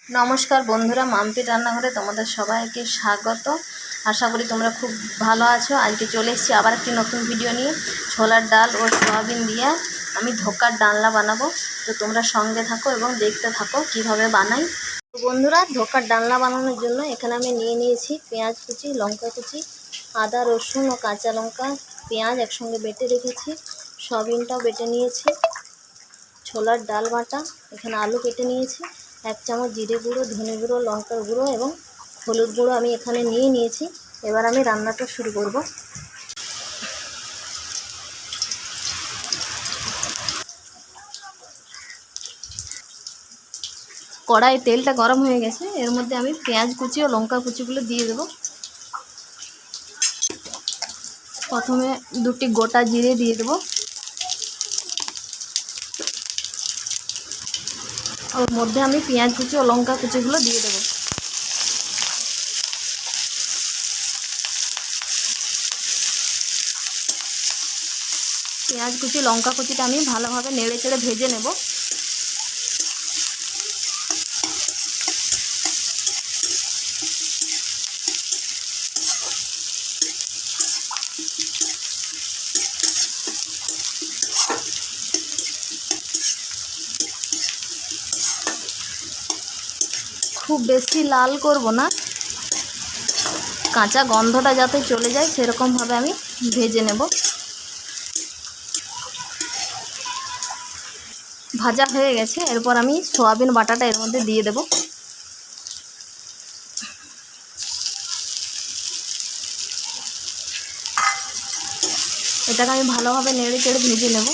নমস্কার বন্ধুরা, মাম্পির রান্নাঘরে তোমাদের সবাইকে স্বাগত। আশা করি তোমরা খুব ভালো আছো। আজকে চলে এসেছি আবার একটি নতুন ভিডিও নিয়ে। ছোলার ডাল ও সয়াবিন দিয়ে আমি ধোকার ডালনা বানাবো, তো তোমরা সঙ্গে থাকো এবং দেখতে থাকো কিভাবে বানাই। তো বন্ধুরা, ধোকার ডালনা বানানোর জন্য এখানে আমি নিয়েছি পেঁয়াজ কুচি, লঙ্কা কুচি, আদা রসুন ও কাঁচা লঙ্কা, পেঁয়াজ একসঙ্গে বেটে রেখেছি, সয়াবিনটাও বেটে নিয়েছি, ছোলার ডাল বাটা, এখানে আলু কেটে নিয়েছি, 1 চামচ জিরে গুঁড়ো, ধনে গুঁড়ো, লঙ্কার গুঁড়ো এবং হলুদ গুঁড়ো আমি এখানে নিয়েছি। এবার আমি রান্নাটা শুরু করব। কড়াই তেলটা গরম হয়ে গেছে, এর মধ্যে আমি পেঁয়াজ কুচি ও লঙ্কা কুচিগুলো দিয়ে দেবো। প্রথমে 2টি গোটা জিরে দিয়ে দেবো, ওর মধ্যে আমি পেঁয়াজ কুচি ও লঙ্কা কুচিগুলো দিয়ে দেবো। পেঁয়াজ কুচি লঙ্কা কুচিটা আমি ভালোভাবে নেড়ে চেড়ে ভেজে নেব। খুব বেশি লাল করব না, কাঁচা গন্ধটা যাতে চলে যায় সেরকমভাবে আমি ভেজে নেব। ভাজা হয়ে গেছে, এরপর আমি সয়াবিন বাটাটা এর মধ্যে দিয়ে দেব। এটাকে আমি ভালোভাবে নেড়ে চেড়ে ভেজে নেব।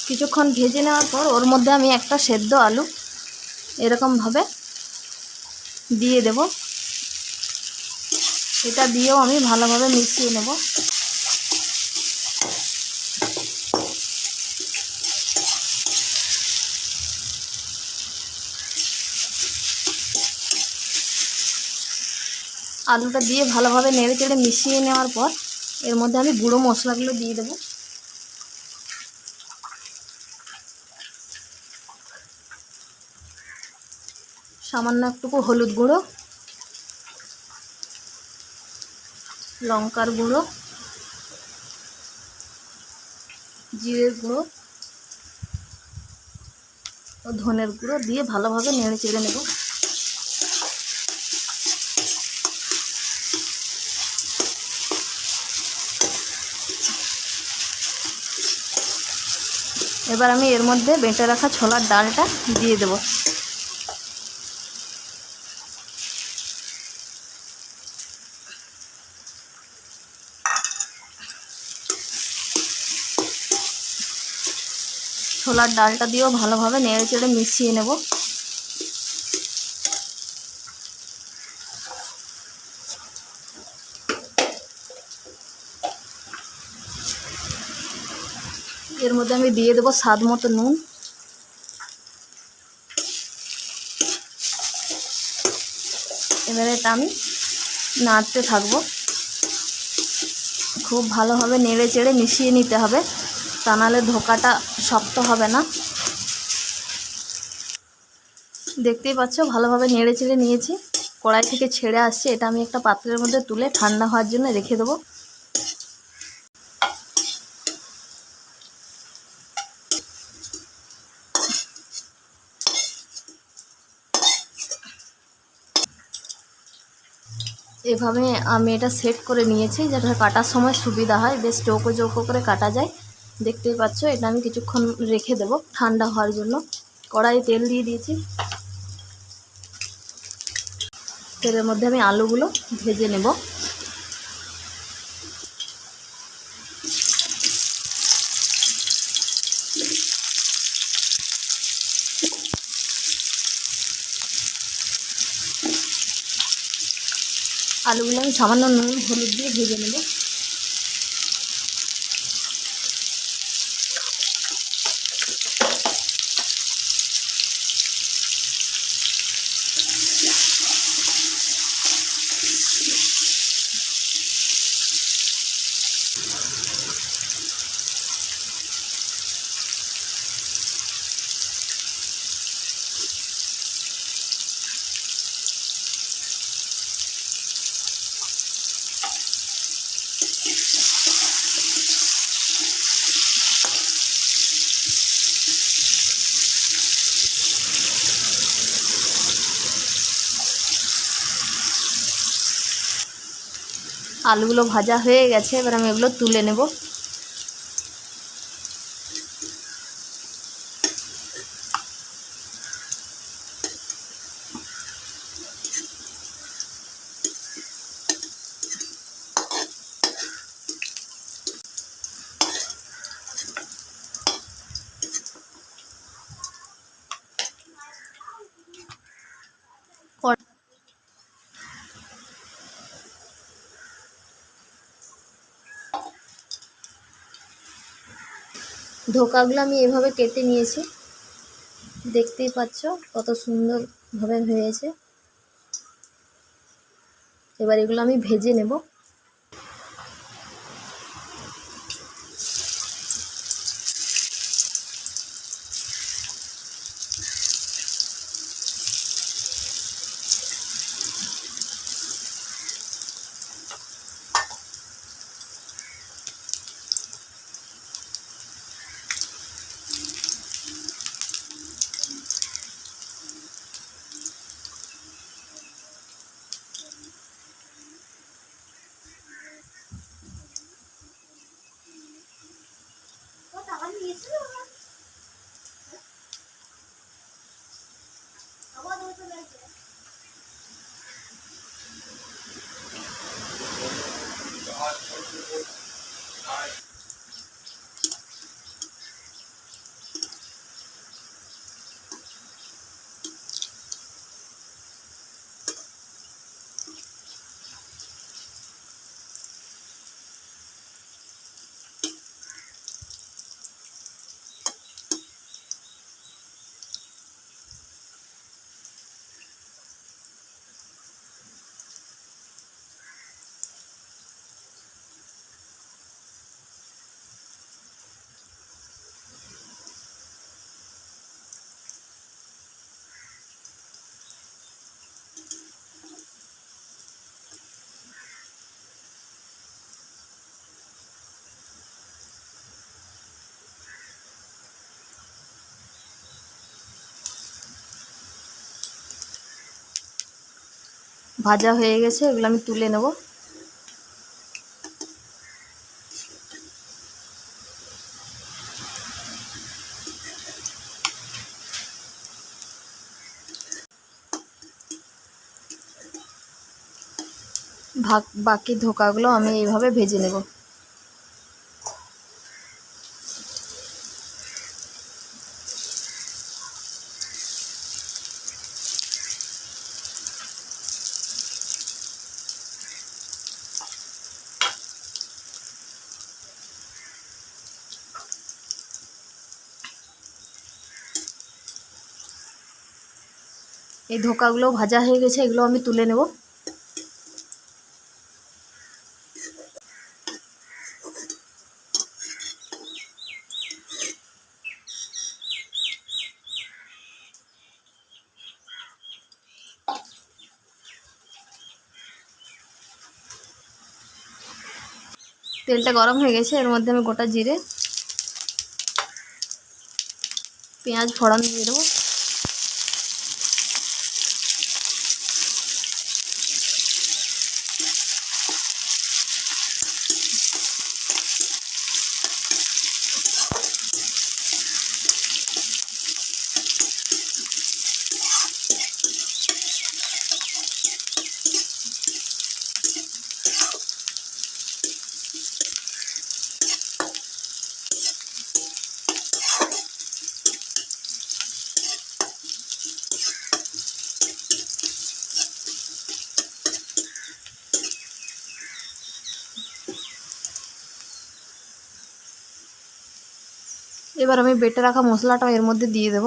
কিছুক্ষণ ভেজে নেওয়ার পর ওর মধ্যে আমি একটা সেদ্ধ আলু এরকমভাবে দিয়ে দেব। এটা দিয়েও আমি ভালোভাবে মিশিয়ে নেব। আলুটা দিয়ে ভালোভাবে নেড়ে চেড়ে মিশিয়ে নেওয়ার পর এর মধ্যে আমি গুঁড়ো মশলাগুলো দিয়ে দেব। সামান্য একটুকু হলুদ গুঁড়ো, লঙ্কার গুঁড়ো, জিরের গুঁড়ো ও ধনের গুঁড়ো দিয়ে ভালোভাবে নেড়ে চেড়ে নেব। এবার আমি এর মধ্যে বেটে রাখা ছোলার ডালটা দিয়ে দেব। ছোলার ডালটা দিয়েও ভালোভাবে নেড়ে চেড়ে মিশিয়ে নেব। এর মধ্যে আমি দিয়ে দেবো স্বাদ মতো নুন। এবারে এটা আমি নাড়তে থাকবো। খুব ভালোভাবে নেড়ে চেড়ে মিশিয়ে নিতে হবে, তা নাহলে ধোকাটা শক্ত হবে না। দেখতেই পাচ্ছ ভালোভাবে নেড়ে চেড়ে নিয়েছি, কড়াই থেকে ছেড়ে আসছে। এটা আমি একটা পাত্রের মধ্যে তুলে ঠান্ডা হওয়ার জন্য রেখে দেবো। এভাবে আমি এটা সেট করে নিয়েছি, যেটা কাটার সময় সুবিধা হয়, বেশ চৌকো চৌকো করে কাটা যায়। দেখতেই পাচ্ছ এটা আমি কিছুক্ষণ রেখে দেবো ঠান্ডা হওয়ার জন্য। কড়াইয়ে তেল দিয়ে দিয়েছি, তেলের মধ্যে আমি আলুগুলো ভেজে নেব। আলুগুলো আমি সামান্য নুন হলুদ দিয়ে ভেজে নেব। আলুগুলো ভাজা হয়ে গেছে, এবার আমি এগুলো তুলে নেব। ধোকাগুলো আমি এভাবে কেটে নিয়েছি, দেখতেই পাচ্ছ কত সুন্দরভাবে হয়েছে। এবার এগুলো আমি ভেজে নেব। ভাজা হয়ে গেছে, এগুলো আমি তুলে নেব। বাকি ধোকাগুলো আমি এইভাবে ভেজে নেব। এই ধোকাগুলো ভাজা হয়ে গেছে, এগুলো আমি তুলে নেব। তেলটা গরম হয়ে গেছে, এর মধ্যে আমি গোটা জিরে পেঁয়াজ ফোড়ন দিয়ে দেবো। এবার আমি বেটে রাখা মশলাটা এর মধ্যে দিয়ে দেব।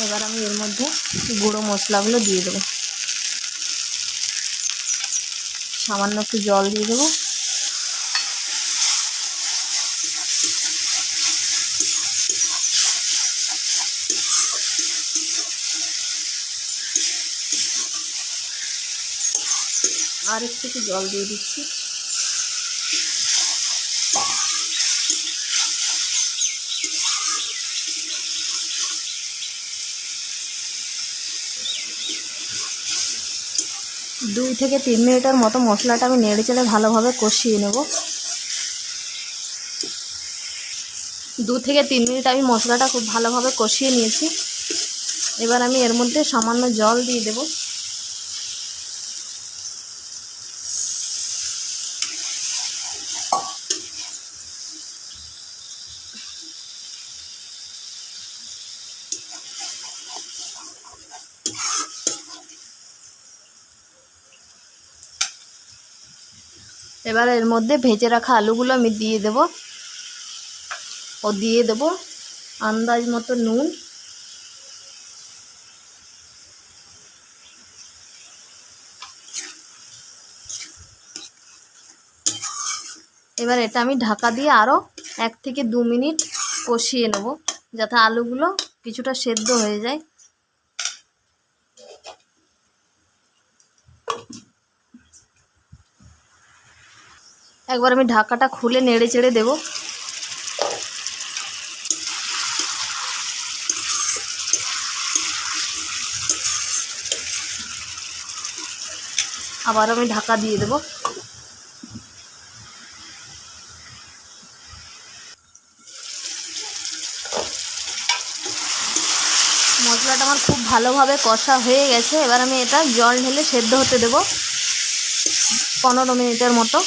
এবার আমি এর মধ্যে গুঁড়ো মশলাগুলো দিয়ে দেবো। সামান্য একটু জল দিয়ে দেবো। আর একটু জল দিয়ে দিচ্ছি। দুই থেকে 3 মিনিটের মতো মশলাটা আমি নেড়ে চেড়ে ভালোভাবে কষিয়ে নেব। 2 থেকে 3 মিনিট আমি মশলাটা খুব ভালোভাবে কষিয়ে নিয়েছি। এবার আমি এর মধ্যে সামান্য জল দিয়ে দেব। এবার এর মধ্যে ভেজে রাখা আলুগুলো আমি দিয়ে দেব ও দিয়ে দেব আন্দাজ মতো নুন। এবার এটা আমি ঢাকা দিয়ে আরও 1 থেকে 2 মিনিট কষিয়ে নেব, যাতে আলুগুলো কিছুটা সেদ্ধ হয়ে যায়। একবার আমি ঢাকাটা খুলে নেড়ে চেড়ে দেব। আবার আমি ঢাকা দিয়ে দেব। মশলাটা আমার খুব ভালোভাবে কষা হয়ে গেছে। এবার আমি এটা জল ঢেলে সেদ্ধ হতে দেব 15 মিনিটের মতো।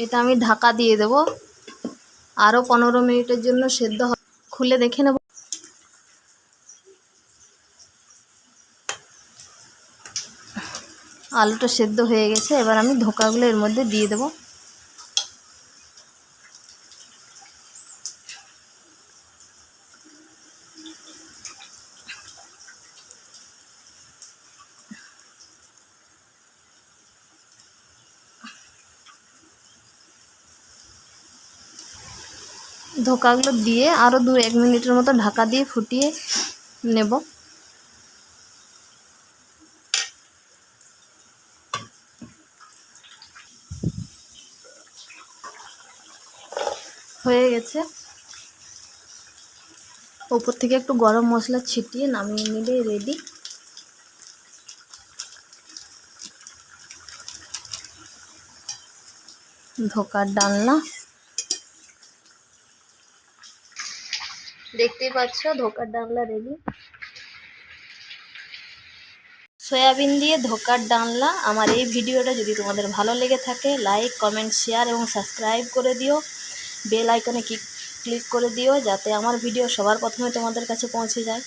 এটা আমি ঢাকা দিয়ে দেব আরও 15 মিনিটের জন্য সেদ্ধ খুলে দেখে নেব। আলুটা সেদ্ধ হয়ে গেছে। এবার আমি ধোকাগুলো এর মধ্যে দিয়ে দেব। ধোকাগুলো দিয়ে আরও 2-1 মিনিটের মতো ঢাকা দিয়ে ফুটিয়ে নেব। হয়ে গেছে। উপর থেকে একটু গরম মশলা ছিটিয়ে নামিয়ে নিলেই রেডি। ধোকার ডালনা। দেখতেই পাচ্ছ ধোকার ডালনা রেডি। সয়াবিন দিয়ে ধোকার ডালনা। আমার এই ভিডিওটা যদি তোমাদের ভালো লেগে থাকে, লাইক, কমেন্ট, শেয়ার এবং সাবস্ক্রাইব করে দিও। বেল আইকনে ক্লিক করে দিও, যাতে আমার ভিডিও সবার প্রথমে তোমাদের কাছে পৌঁছে যায়।